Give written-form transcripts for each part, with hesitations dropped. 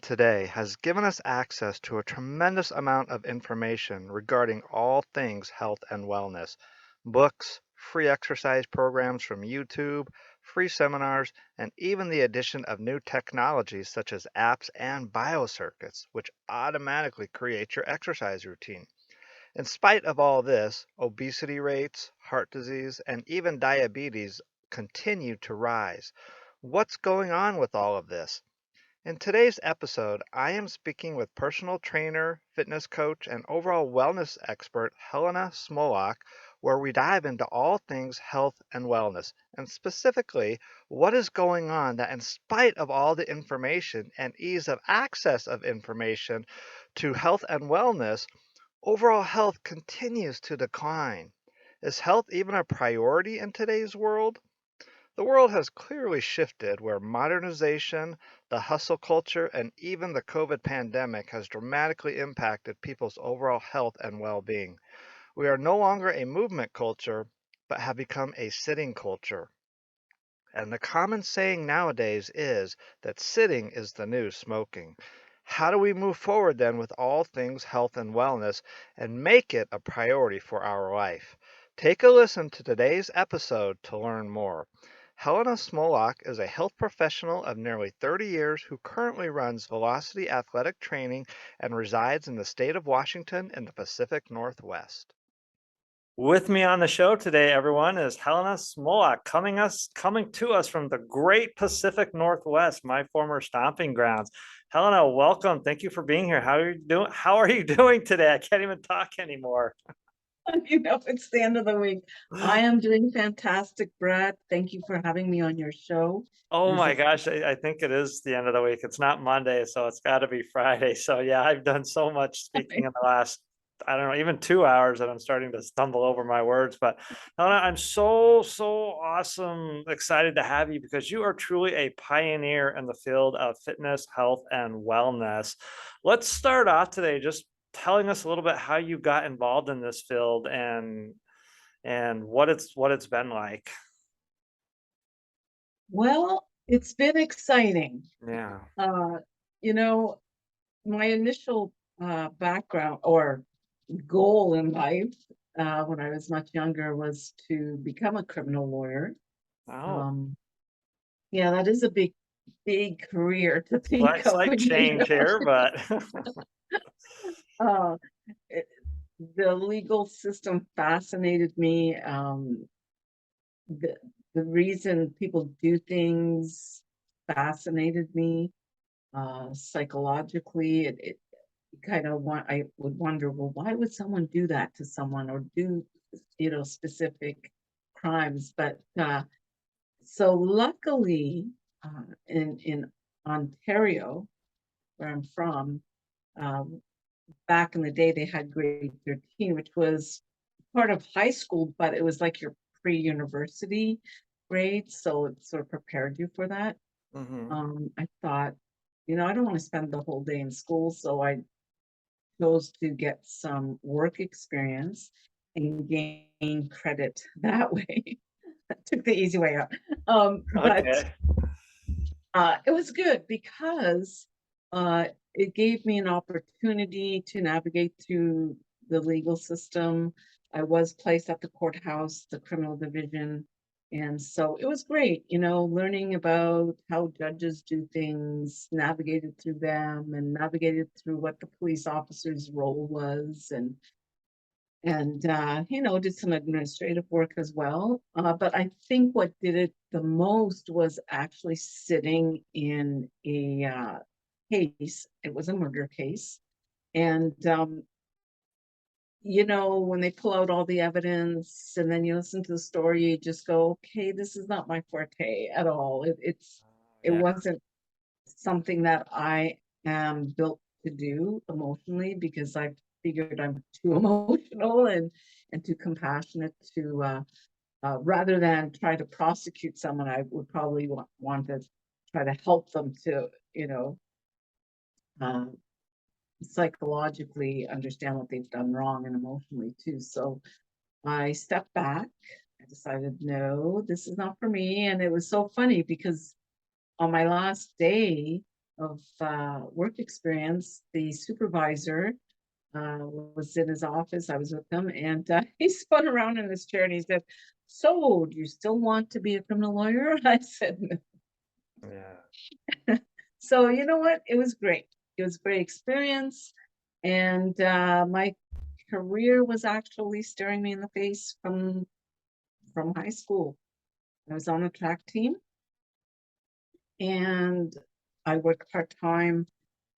today has given us access to a tremendous amount of information regarding all things health and wellness. Books, free exercise programs from YouTube, free seminars, and even the addition of new technologies such as apps and BioCircuits, which automatically create your exercise routine. In spite of all this, obesity rates, heart disease, and even diabetes continue to rise. What's going on with all of this? In today's episode, I am speaking with personal trainer, fitness coach, and overall wellness expert Helena Smolock, where we dive into all things health and wellness, and specifically what is going on that, in spite of all the information and ease of access of information to health and wellness, overall health continues to decline. Is health even a priority in today's world? The world has clearly shifted where modernization, the hustle culture, and even the COVID pandemic has dramatically impacted people's overall health and well being. We are no longer a movement culture, but have become a sitting culture. And the common saying nowadays is that sitting is the new smoking. How do we move forward then with all things health and wellness and make it a priority for our life? Take a listen to today's episode to learn more. Helena Smolock is a health professional of nearly 30 years who currently runs Velocity Athletic Training and resides in the state of Washington in the Pacific Northwest. With me on the show today, everyone, is Helena Smolock, coming to us from the great Pacific Northwest, my former stomping grounds. Helena, welcome. Thank you for being here. How are you doing? How are you doing today? I can't even talk anymore. It's the end of the week. I am doing fantastic, Brad. Thank you for having me on your show. It Oh is my a gosh, I think it is the end of the week. It's not Monday, so it's got to be Friday. So yeah, I've done so much speaking in the last, I don't know, even 2 hours that I'm starting to stumble over my words. But Helena, I'm so awesome, excited to have you because you are truly a pioneer in the field of fitness, health, and wellness. Let's start off today just telling us a little bit how you got involved in this field and what it's been like. well, it's been exciting. Yeah. Uh, you know, my initial background or goal in life when I was much younger was to become a criminal lawyer. Oh. Um, yeah, that is a big career to think of Slight when change here, but uh, it, the legal system fascinated me. The the reason people do things fascinated me. Psychologically, it kind of I would wonder, well, why would someone do that to someone or do specific crimes? But so luckily, in Ontario, where I'm from, um, back in the day, they had grade 13, which was part of high school, but it was like your pre-university grade, so it sort of prepared you for that. Mhm. I thought, I don't want to spend the whole day in school, so I chose to get some work experience and gain credit that way. I took the easy way out. But Okay. it was good because it gave me an opportunity to navigate through the legal system. I was placed at the courthouse, the criminal division. And so it was great, learning about how judges do things, navigated through them and navigated through what the police officer's role was and did some administrative work as well. But I think what did it the most was actually sitting in a case. It was a murder case. And, when they pull out all the evidence and then you listen to the story, you just go, okay, this is not my forte at all. It Yeah. wasn't something that I am built to do emotionally because I figured I'm too emotional and too compassionate to rather than try to prosecute someone, I would probably want to try to help them to, um, psychologically understand what they've done wrong and emotionally too. So I stepped back. I decided, no, this is not for me. And it was so funny because on my last day, of work experience, the supervisor was in his office. I was with him, and he spun around in his chair and he said, "So, do you still want to be a criminal lawyer?" I said, "No." Yeah. So, you know what? It was great. It was a great experience. And my career was actually staring me in the face from high school. I was on the track team and I worked part-time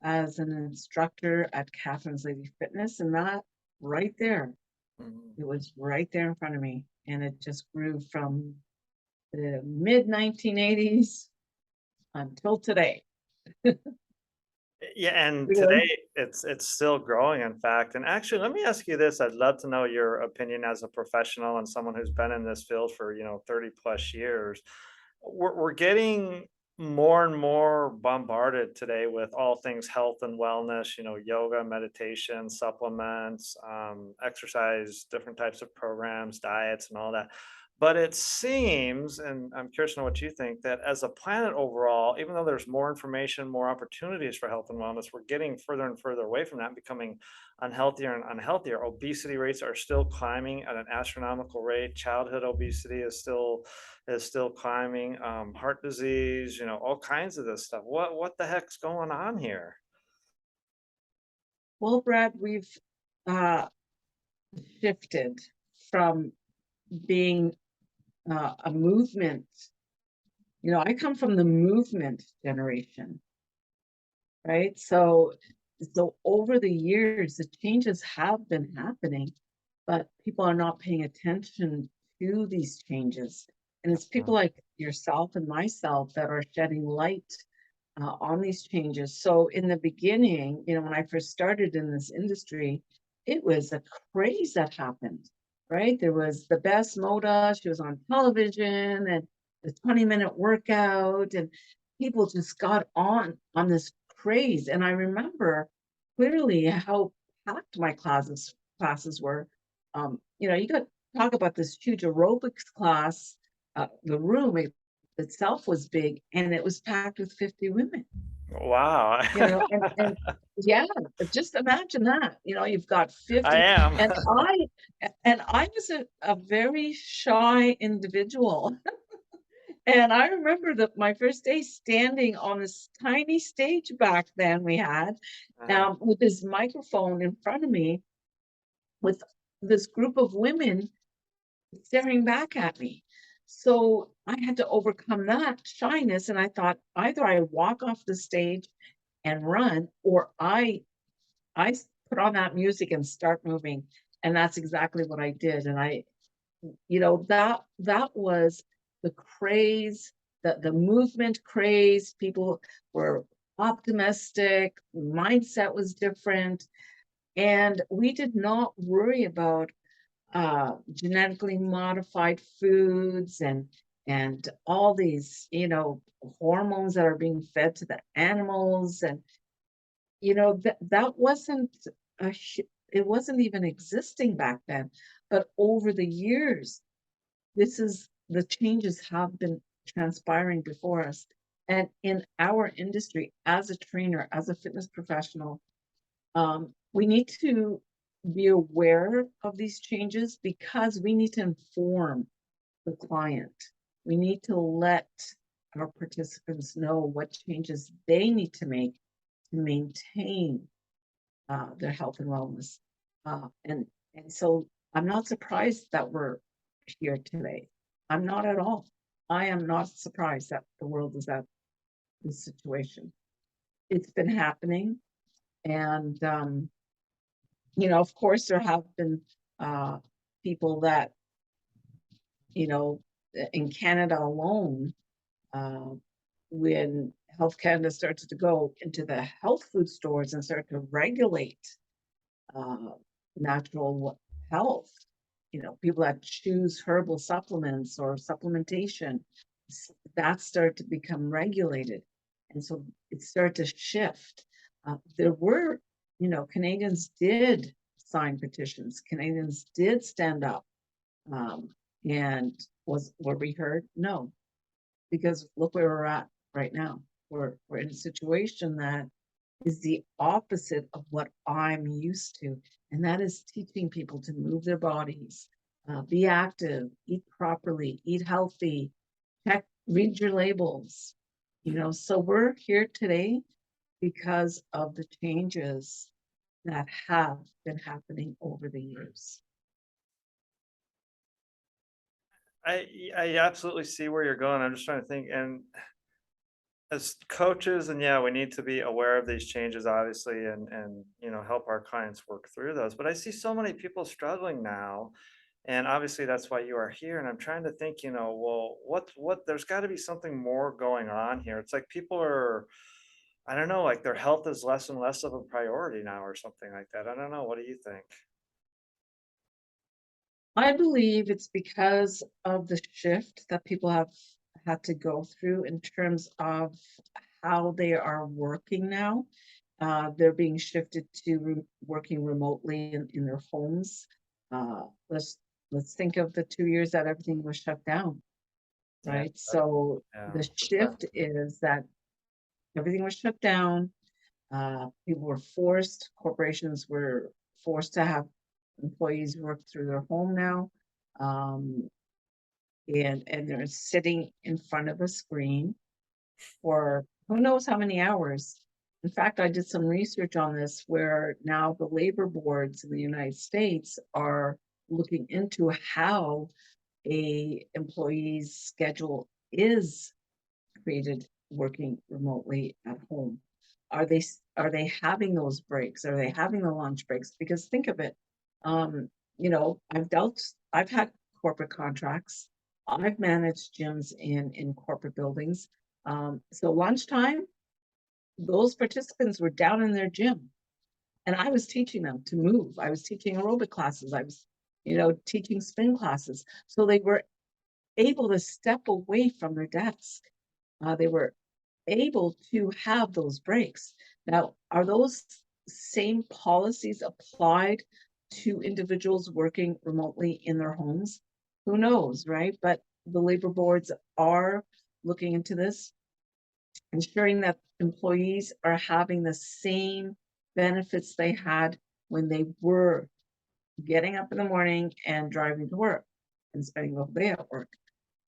as an instructor at Catherine's Lady Fitness, and that right there, Mhm. it was right there in front of me. And it just grew from the mid 1980s until today. Yeah, and Really? today it's still growing, in fact. And actually, let me ask you this. I'd love to know your opinion as a professional and someone who's been in this field for, 30 plus years. We're getting more and more bombarded today with all things health and wellness, yoga, meditation, supplements, exercise, different types of programs, diets, and all that. But it seems, and I'm curious to know what you think, that as a planet overall, even though there's more information, more opportunities for health and wellness, we're getting further and further away from that and becoming unhealthier and unhealthier. Obesity rates are still climbing at an astronomical rate. Childhood obesity is still climbing. Heart disease, all kinds of this stuff. What the heck's going on here? Well, Brad, we've uh, shifted from being a movement. I come from the movement generation, right? So over the years, the changes have been happening, but people are not paying attention to these changes. And it's people Mm. like yourself and myself that are shedding light on these changes. So in the beginning, when I first started in this industry, it was a craze that happened, right? There was the best Moda, she was on television, and the 20-minute workout, and people just got on this craze. And I remember clearly how packed my classes were. You got to talk about this huge aerobics class. The room itself was big, and it was packed with 50 women. Wow. And yeah, just imagine that. You've got I 50, am. and I was a very shy individual. And I remember that my first day standing on this tiny stage back then we had, Uh-huh. with this microphone in front of me with this group of women staring back at me. So I had to overcome that shyness. And I thought either I walk off the stage and run, or I put on that music and start moving. And that's exactly what I did. And that was the craze, the movement craze. People were optimistic, mindset was different, and we did not worry about genetically modified foods and all these hormones that are being fed to the animals. And that wasn't it wasn't even existing back then. But over the years, the changes have been transpiring before us. And in our industry, as a trainer, as a fitness professional, we need to be aware of these changes because we need to inform the client. We need to let our participants know what changes they need to make to maintain their health and wellness. And so I'm not surprised that we're here today. I'm not at all. I am not surprised that the world is at this situation. It's been happening, and of course, there have been uh, people that you know in Canada alone, uh, when Health Canada started to go into the health food stores and start to regulate uh, natural health. People that choose herbal supplements or supplementation, that started to become regulated. And so it started to shift. There were, Canadians did sign petitions. Canadians did stand up. Um, and were we heard? No, because look where we're at right now. we're in a situation that is the opposite of what I'm used to. And that is teaching people to move their bodies, be active, eat properly, eat healthy, check, read your labels. So we're here today because of the changes that have been happening over the years. I absolutely see where you're going. I'm just trying to think, and as coaches, and yeah, we need to be aware of these changes, obviously, and help our clients work through those. But I see so many people struggling now, and obviously that's why you are here. And I'm trying to think, well, what there's got to be something more going on here. It's like people are, I don't know, like their health is less and less of a priority now, or something like that. I don't know. What do you think? I believe it's because of the shift that people have had to go through in terms of how they are working now. They're being shifted to working remotely in their homes. Uh, let's let's think of the 2 years that everything was shut down, Yeah, right? So yeah, the for sure. shift is that everything was shut down. People were forced, corporations were forced to have employees work through their home now. Um, and they're sitting in front of a screen for who knows how many hours. In fact, I did some research on this where now the labor boards in the United States are looking into how a employee's schedule is created working remotely at home. Are they having those breaks? Are they having the lunch breaks? Because think of it, um, I've had corporate contracts. I've managed gyms in corporate buildings. So lunchtime, those participants were down in their gym, and I was teaching them to move. I was teaching aerobic classes. I was, teaching spin classes. So they were able to step away from their desk. They were able to have those breaks. Now, are those same policies applied to individuals working remotely in their homes? Who knows, right? But the labor boards are looking into this, ensuring that employees are having the same benefits they had when they were getting up in the morning and driving to work and spending the whole day at work.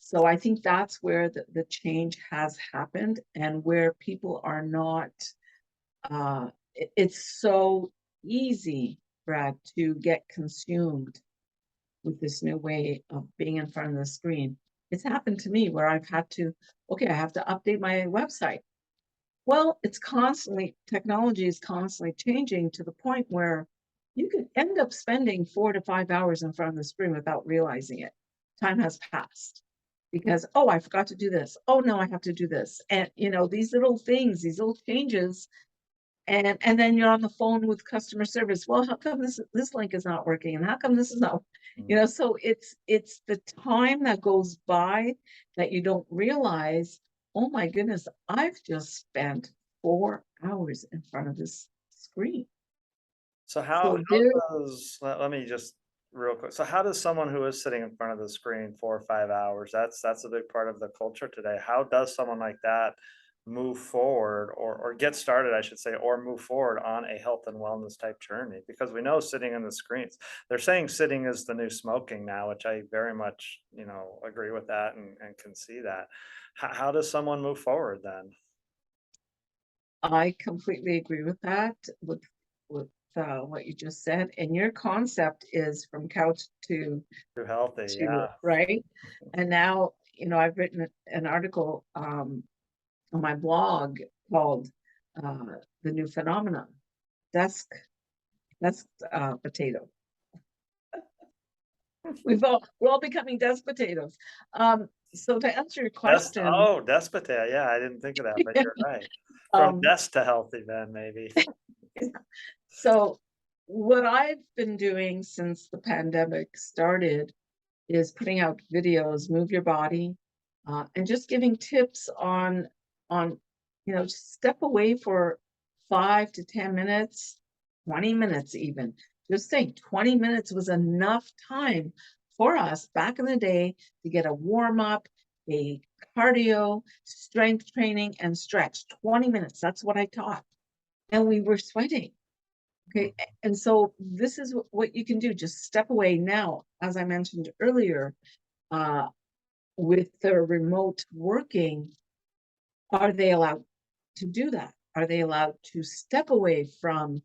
So I think that's where the change has happened, and where people are not, it's so easy, Brad, to get consumed with this new way of being in front of the screen. It's happened to me where I've had to, okay, I have to update my website. Well, technology is constantly changing to the point where you could end up spending 4 to 5 hours in front of the screen without realizing it. Time has passed because, oh, I forgot to do this. Oh, no, I have to do this. And, these little things, these little changes. And then you're on the phone with customer service. Well, how come this link is not working? And how come this is not, Mm. so it's the time that goes by that you don't realize, oh my goodness, I've just spent 4 hours in front of this screen. So So there, let me just real quick. So how does someone who is sitting in front of the screen 4 or 5 hours, that's a big part of the culture today. How does someone like that move forward, or get started, I should say, or move forward on a health and wellness type journey? Because we know sitting in the screens, they're saying sitting is the new smoking now, which I very much, agree with that, and can see that. How does someone move forward then? I completely agree with that, with what you just said. And your concept is from couch Too healthy, to yeah. right. And now, I've written an article on my blog called The New Phenomenon, desk desk potato. We're all becoming desk potatoes. So to answer your question, Despotea, yeah, I didn't think of that, but you're right. From um, desk to healthy then maybe. so what I've been doing since the pandemic started is putting out videos, move your body, and just giving tips on just step away for 5 to 10 minutes, 20 minutes even. Just say 20 minutes was enough time for us back in the day to get a warm up, a cardio, strength training, and stretch. 20 minutes. That's what I taught. And we were sweating. Okay. And so this is what you can do. Just step away now. As I mentioned earlier, with the remote working, are they allowed to do that? Are they allowed to step away from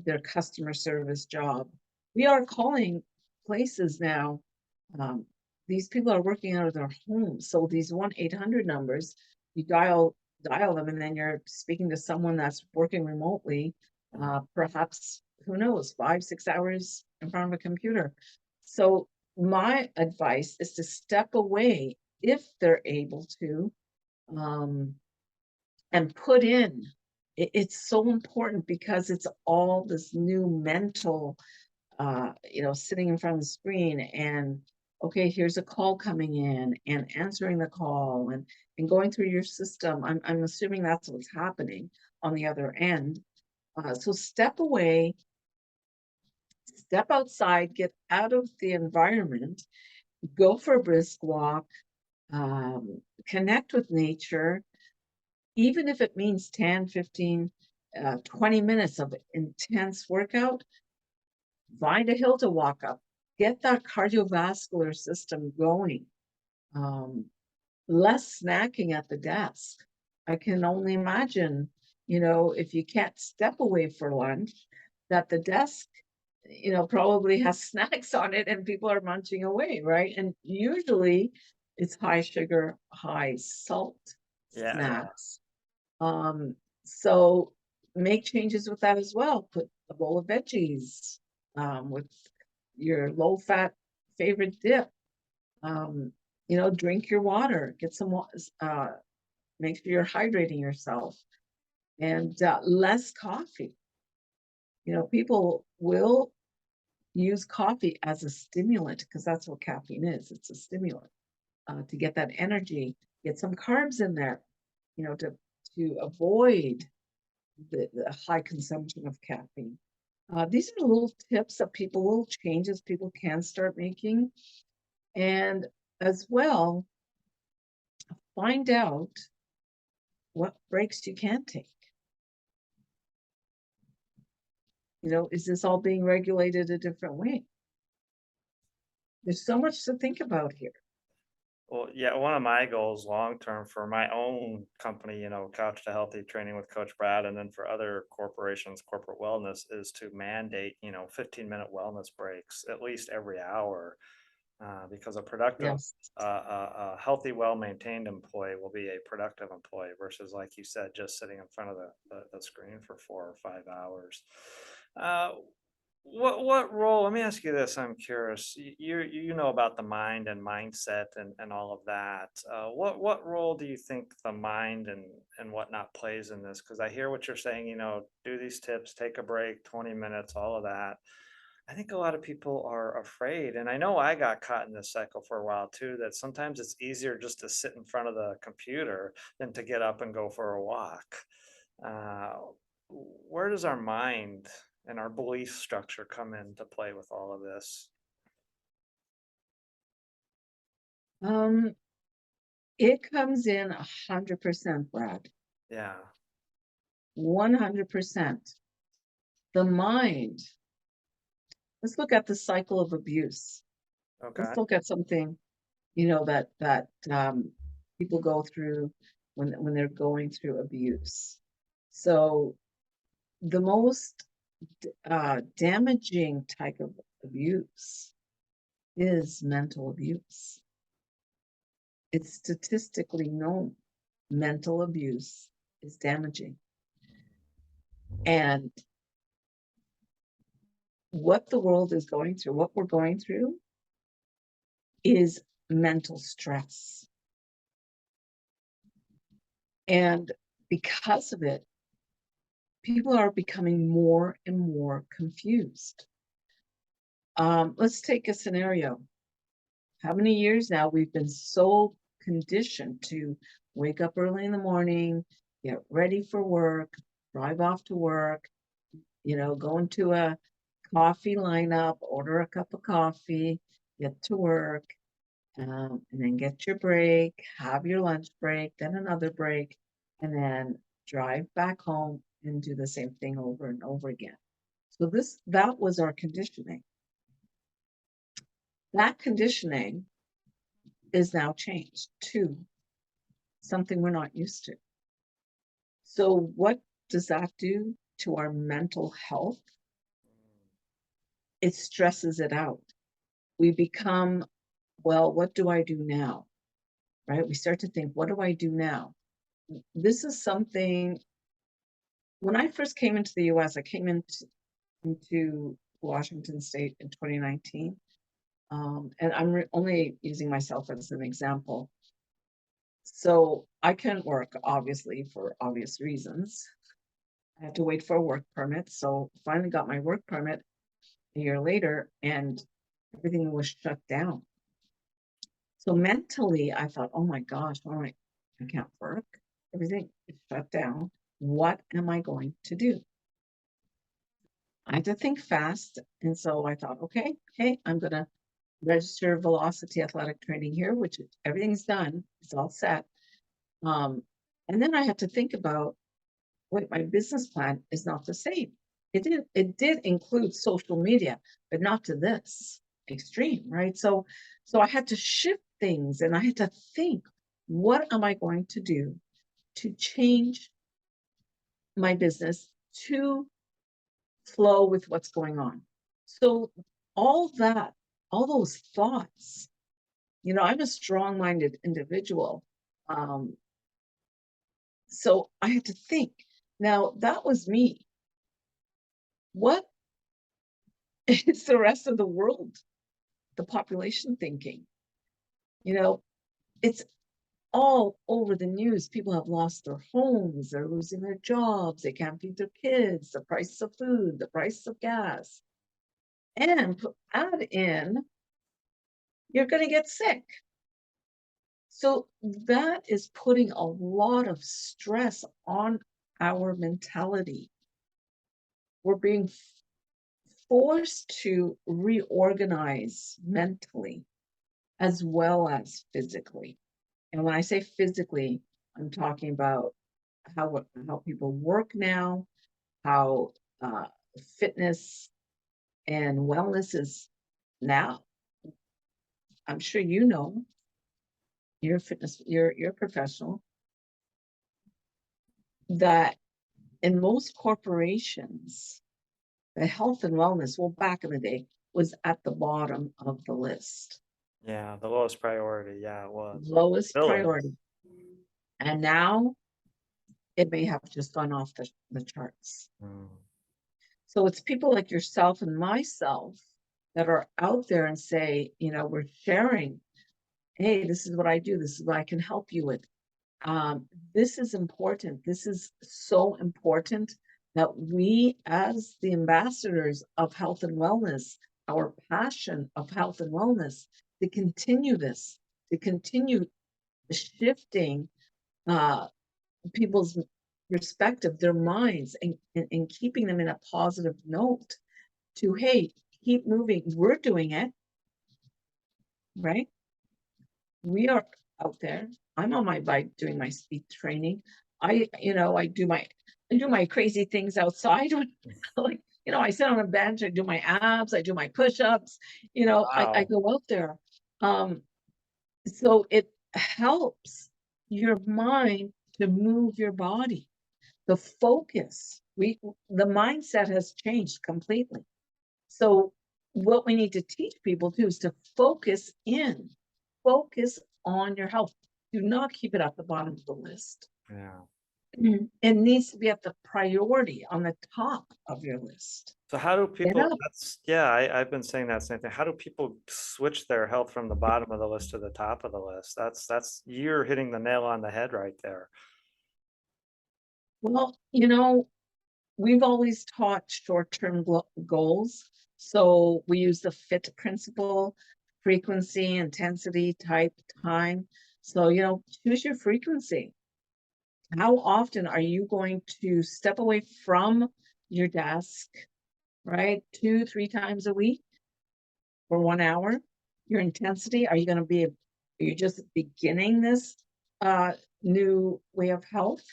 their customer service job? We are calling places now. These people are working out of their homes. So these 1-800 numbers, you dial them, and then you're speaking to someone that's working remotely, perhaps, who knows, 5-6 hours in front of a computer. So my advice is to step away if they're able to, and put in. It's so important because it's all this new mental, sitting in front of the screen and, okay, here's a call coming in, and answering the call, and going through your system. I'm assuming that's what's happening on the other end. So step away, step outside, get out of the environment, go for a brisk walk, connect with nature, even if it means 10, 15, 20 minutes of intense workout. Find a hill to walk up, get that cardiovascular system going. Less snacking at the desk. I can only imagine, if you can't step away for lunch, that the desk, probably has snacks on it and people are munching away, right? And usually it's high sugar, high salt Yeah. snacks. So make changes with that as well. Put a bowl of veggies, with your low fat favorite dip. Drink your water, get some water, make sure you're hydrating yourself, and less coffee. People will use coffee as a stimulant because that's what caffeine is. It's a stimulant, to get that energy, get some carbs in there, to avoid the high consumption of caffeine. These are little tips that little changes people can start making. And as well, find out what breaks you can take. Is this all being regulated a different way? There's so much to think about here. Well, yeah, one of my goals long term for my own company, Couch to Healthy Training with Coach Brad, and then for other corporations, corporate wellness, is to mandate, 15-minute wellness breaks at least every hour, because a productive, Yes. a healthy, well-maintained employee will be a productive employee versus, like you said, just sitting in front of the screen for 4 or 5 hours. Uh, what role, let me ask you this, I'm curious. You know about the mind and mindset and all of that. What role do you think the mind and whatnot plays in this? Because I hear what you're saying, do these tips, take a break, 20 minutes, all of that. I think a lot of people are afraid, and I know I got caught in this cycle for a while too, that sometimes it's easier just to sit in front of the computer than to get up and go for a walk. Uh, where does our mind and our belief structure come into play with all of this? Um, it comes in 100%, Brad. Yeah. 100%. The mind. Let's look at the cycle of abuse. Okay. Let's look at something, that people go through when they're going through abuse. So the most damaging type of abuse is mental abuse. It's statistically known mental abuse is damaging. And what the world is going through, what we're going through, is mental stress. And because of it, people are becoming more and more confused. Let's take a scenario. How many years now we've been so conditioned to wake up early in the morning, get ready for work, drive off to work, go into a coffee lineup, order a cup of coffee, get to work. and then get your break, have your lunch break, then another break, and then drive back home and do the same thing over and over again. So that was our conditioning. That conditioning is now changed to something we're not used to. So what does that do to our mental health? It stresses it out. We become, well, what do I do now? Right? We start to think, what do I do now? This is something, when I first came into the US, I came into Washington State in 2019. And I'm only using myself as an example. So I couldn't work, obviously, for obvious reasons. I had to wait for a work permit. So finally got my work permit a year later, and everything was shut down. So mentally, I thought, oh my gosh, I can't work. Everything is shut down. What am I going to do? I had to think fast. And so I thought, okay, hey, I'm going to register velocity athletic training here, which everything's done. It's all set. And then I had to think about, wait, my business plan is not the same. It did include social media, but not to this extreme, right? So I had to shift things, and I had to think, what am I going to do to change my business to flow with what's going on? So all those thoughts, I'm a strong-minded individual. So I had to think. Now, that was me. What is the rest of the world, the population thinking? It's all over the news. People have lost their homes, they're losing their jobs, they can't feed their kids, the price of food, the price of gas. And add in, you're going to get sick. So that is putting a lot of stress on our mentality. We're being forced to reorganize mentally as well as physically. And when I say physically, I'm talking about how people work now, how fitness and wellness is now. I'm sure you're a you're a professional, that in most corporations, the health and wellness, well, back in the day, was at the bottom of the list. Yeah, the lowest priority. Yeah, it was. Lowest Really? priority. And now it may have just gone off the charts. Mm. So it's people like yourself and myself that are out there and say, we're sharing, hey, this is what I do. This is what I can help you with. This is important. This is so important that we, as the ambassadors of health and wellness, our passion of health and wellness, to continue this, to continue shifting people's perspective, their minds, and keeping them in a positive note to, hey, keep moving. We're doing it, right? We are out there. I'm on my bike doing my speed training. I do my crazy things outside. Like, I sit on a bench, I do my abs, I do my push-ups, I Wow. go out there. So it helps your mind to move your body. The focus, the mindset has changed completely. So what we need to teach people too is to focus on your health. Do not keep it at the bottom of the list. Yeah. It needs to be at the priority on the top of your list. So how do Get people, up. I've been saying that same thing. How do people switch their health from the bottom of the list to the top of the list? You're hitting the nail on the head right there. Well, we've always taught short-term goals. So we use the FIT principle: frequency, intensity, type, time. So, choose your frequency. How often are you going to step away from your desk, right? 2, 3 times a week for 1 hour? your intensity? Are you just beginning this new way of health,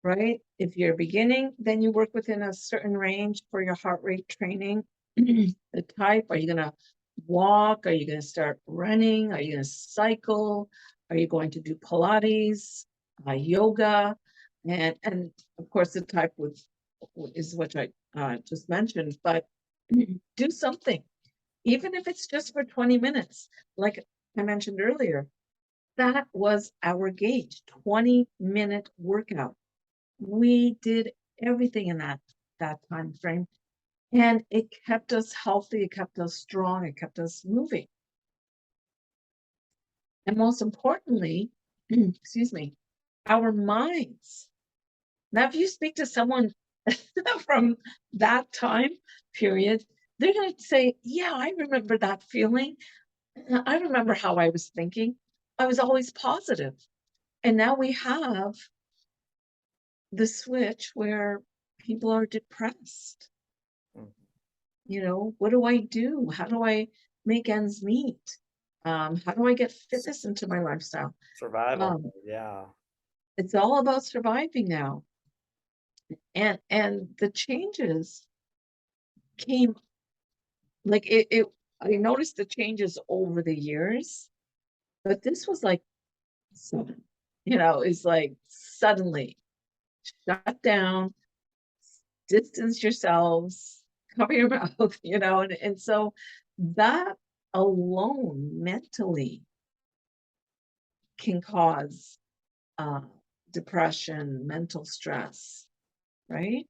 right? If you're beginning, then you work within a certain range for your heart rate training. The type, are you going to walk? Are you going to start running? Are you going to cycle? Are you going to do Pilates, yoga? And of course, the type is what I just mentioned, but do something, even if it's just for 20 minutes. Like I mentioned earlier, that was our gauge, 20-minute workout. We did everything in that time frame, and it kept us healthy, it kept us strong, it kept us moving. And most importantly, excuse me, our minds. Now, if you speak to someone from that time period, they're going to say, yeah, I remember that feeling. I remember how I was thinking. I was always positive. And now we have the switch where people are depressed. Mhm. What do I do? How do I make ends meet? How do I get fitness into my lifestyle? Survival Um, mode, yeah. it's all about surviving now. And the changes came like I noticed the changes over the years, but this was like sudden. It's like suddenly shut down, distance yourselves, cover your mouth, and so that alone mentally can cause uh, depression, mental stress, right?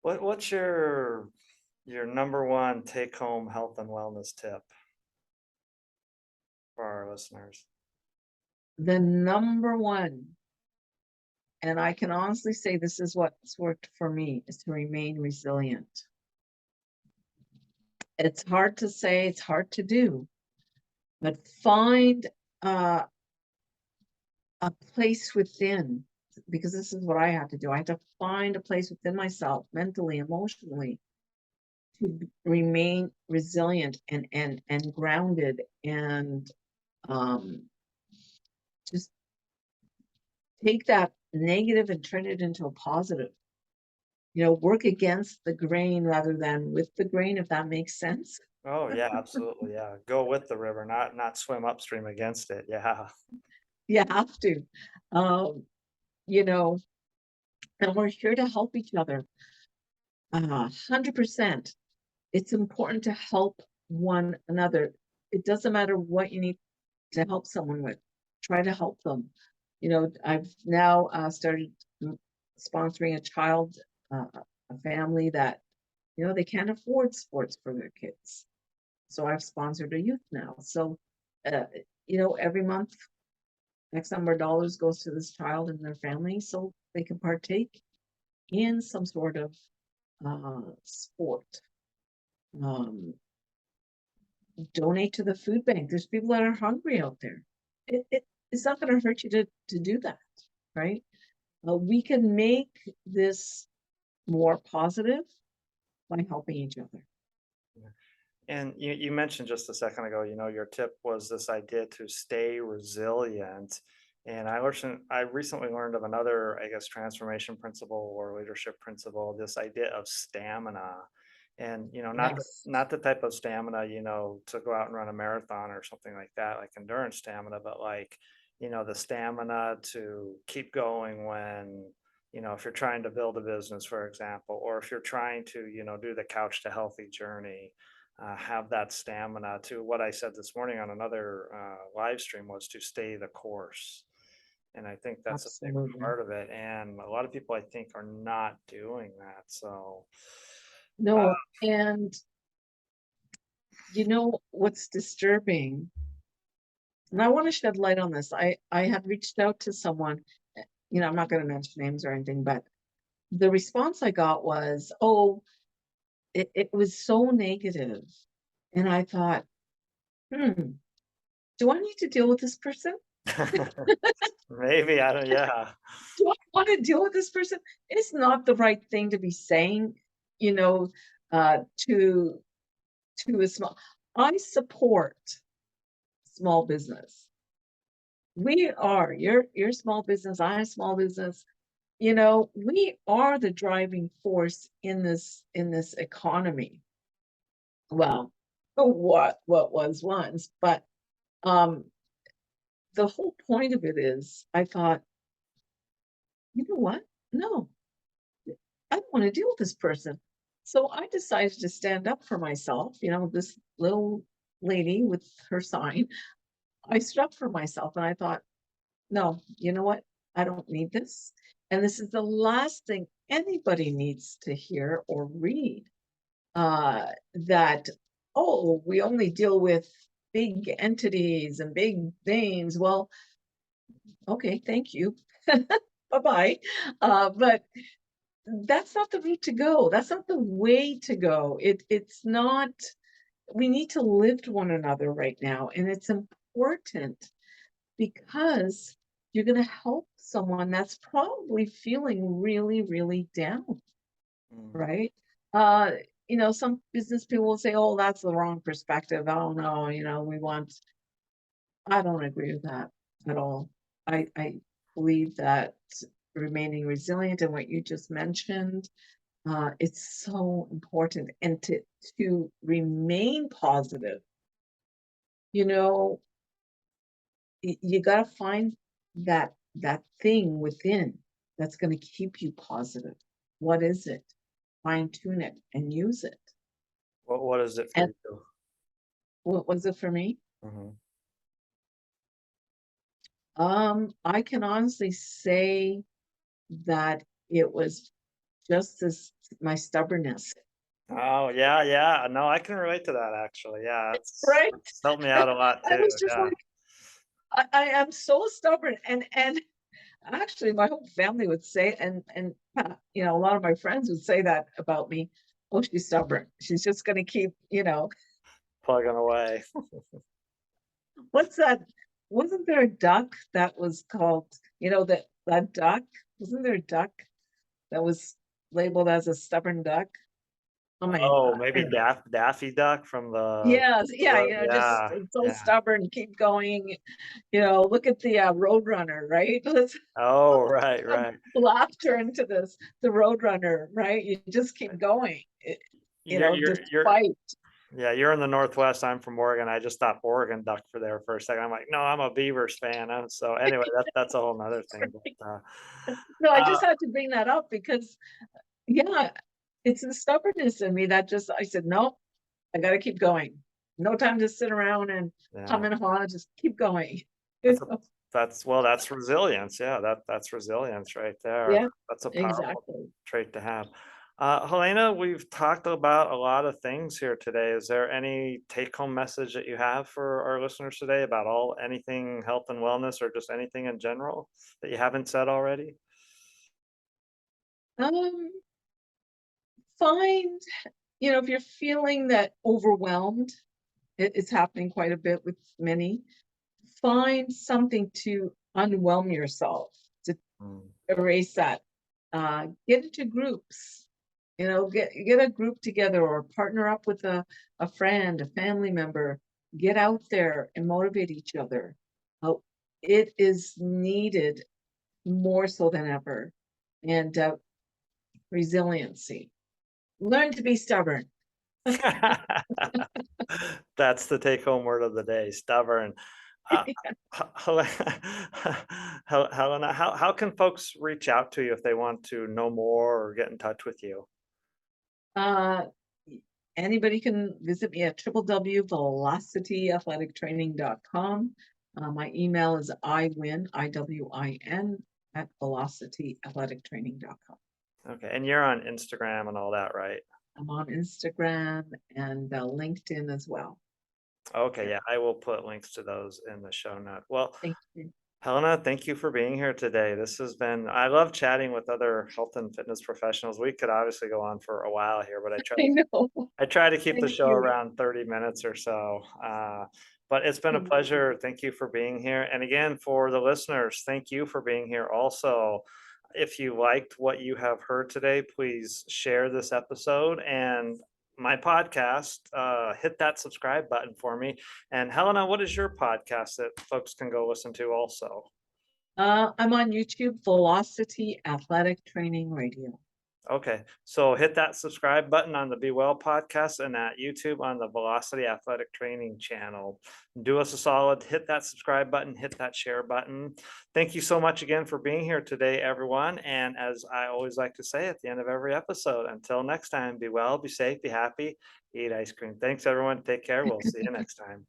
What's your number one take home health and wellness tip for our listeners? The number one, and I can honestly say this is what's worked for me, is to remain resilient. It's hard to say, it's hard to do, but find uh, a place within, because this is what I had to do. I had to find a place within myself, mentally, emotionally, to remain resilient and grounded and um, just take that negative and turn it into a positive. Work against the grain rather than with the grain, if that makes sense. Oh yeah, absolutely. Yeah. Go with the river, not swim upstream against it. Yeah. You have to. Um, you know, and we're here to help each other. 100%. It's important to help one another. It doesn't matter what you need to help someone with. Try to help them. I've now started sponsoring a child, a family that, they can't afford sports for their kids. So I've sponsored a youth now. So, uh, every month, X number of dollars goes to this child and their family so they can partake in some sort of sport. Um, Donate to the food bank. There's people that are hungry out there. It's not going to hurt you to do that, right? We can make this more positive by helping each other. And you mentioned just a second ago, your tip was this idea to stay resilient. And I recently learned of another, I guess, transformation principle or leadership principle, this idea of stamina. And, Yes, not the type of stamina, to go out and run a marathon or something like that, like endurance stamina, but like, the stamina to keep going when, if you're trying to build a business, for example, or if you're trying to, do the couch to healthy journey, have that stamina to what I said this morning on another live stream was to stay the course. And I think that's a big absolutely. part of it. And a lot of people I think are not doing that. So, No, and what's disturbing, and I want to shed light on this. I had reached out to someone, I'm not going to mention names or anything, but the response I got was, oh, it was so negative. And I thought, do I need to deal with this person? maybe I don't, yeah. Do I want to deal with this person? It's not the right thing to be saying, you know, to to a small, I support small business. We are, you're small business, I'm a small business. We are the driving force in this economy. Well, what was once, but um the whole point of it is I thought, you know what? No, I don't want to deal with this person. So I decided to stand up for myself, this little lady with her sign. I stood up for myself and I thought, no, you know what? I don't need this. And this is the last thing anybody needs to hear or read. That, oh, we only deal with big entities and big names. Well, okay, thank you. Bye-bye. But that's not the route to go. That's not the way to go. It's not, we need to lift one another right now. And it's important because you're going to help someone that's probably feeling really, really down, Mm. right? Some business people will say, oh, that's the wrong perspective. Oh no, I don't agree with that at all. I believe that remaining resilient and what you just mentioned, it's so important. And to remain positive, you know, you got to find that thing within that's going to keep you positive. What is it? Fine tune it and use it. What is it for And you? what was it for me? Mhm. I can honestly say that it was just this, my stubbornness, Oh, yeah, yeah. No, I can relate to that actually. Yeah, right? it's helped me out a lot I too. was just Yeah. like, I am so stubborn, and actually, my whole family would say, and a lot of my friends would say that about me. Oh, she's stubborn. She's just going to keep, Plugging away. what's that? Wasn't there a duck that was called, that duck? Wasn't there a duck that was labeled as a stubborn duck? Oh my Oh, God. maybe Daffy Duck from Yes, the yeah, just yeah, so yeah. stubborn, keep going. Look at the Roadrunner, right? Let's Oh, right, right. laughter into the Roadrunner, right? You just keep going, You're despite. yeah, you're in the Northwest. I'm from Oregon. I just thought Oregon Duck for there for a second. I'm like, no, I'm a Beavers fan. So anyway, that's a whole nother thing. But No, I uh, just had to bring that up because, yeah, it's the stubbornness in me that just, I said, no, I got to keep going. No time to sit around and yeah, hum and haw, just keep going. that's a that's resilience. Yeah, that's resilience right there. Yeah, That's a powerful exactly. trait to have. Helena, we've talked about a lot of things here today. Is there any take-home message that you have for our listeners today about anything health and wellness or just anything in general that you haven't said already? Um, Find, if you're feeling that overwhelmed, it's happening quite a bit with many, find something to unwhelm yourself, to Mm. erase that. Get into groups, get a group together or partner up with a friend, a family member. Get out there and motivate each other. Oh, it is needed more so than ever. And resiliency. Learn to be stubborn. That's the take-home word of the day, stubborn. Uh, Helena, how can folks reach out to you if they want to know more or get in touch with you? Uh, Anybody can visit me at www.velocityathletictraining.com. My email is iwin, at velocityathletictraining.com. Okay, and you're on Instagram and all that, right? I'm on Instagram and LinkedIn as well. Okay, Yeah, yeah, I will put links to those in the show note. Well, thank you. Helena, thank you for being here today. I love chatting with other health and fitness professionals. We could obviously go on for a while here, but I know. I try to keep the Thank show you. around 30 minutes or so. But it's been a pleasure. Thank you for being here. And again, for the listeners, thank you for being here also. If you liked what you have heard today, please share this episode and my podcast, hit that subscribe button for me. And Helena, what is your podcast that folks can go listen to also? I'm on YouTube, Velocity Athletic Training Radio. Okay, so hit that subscribe button on the Be Well podcast and at YouTube on the Velocity Athletic Training channel. Do us a solid, hit that subscribe button, hit that share button. Thank you so much again for being here today, everyone. And as I always like to say at the end of every episode, until next time, be well, be safe, be happy, eat ice cream. Thanks, everyone. Take care. We'll see you next time.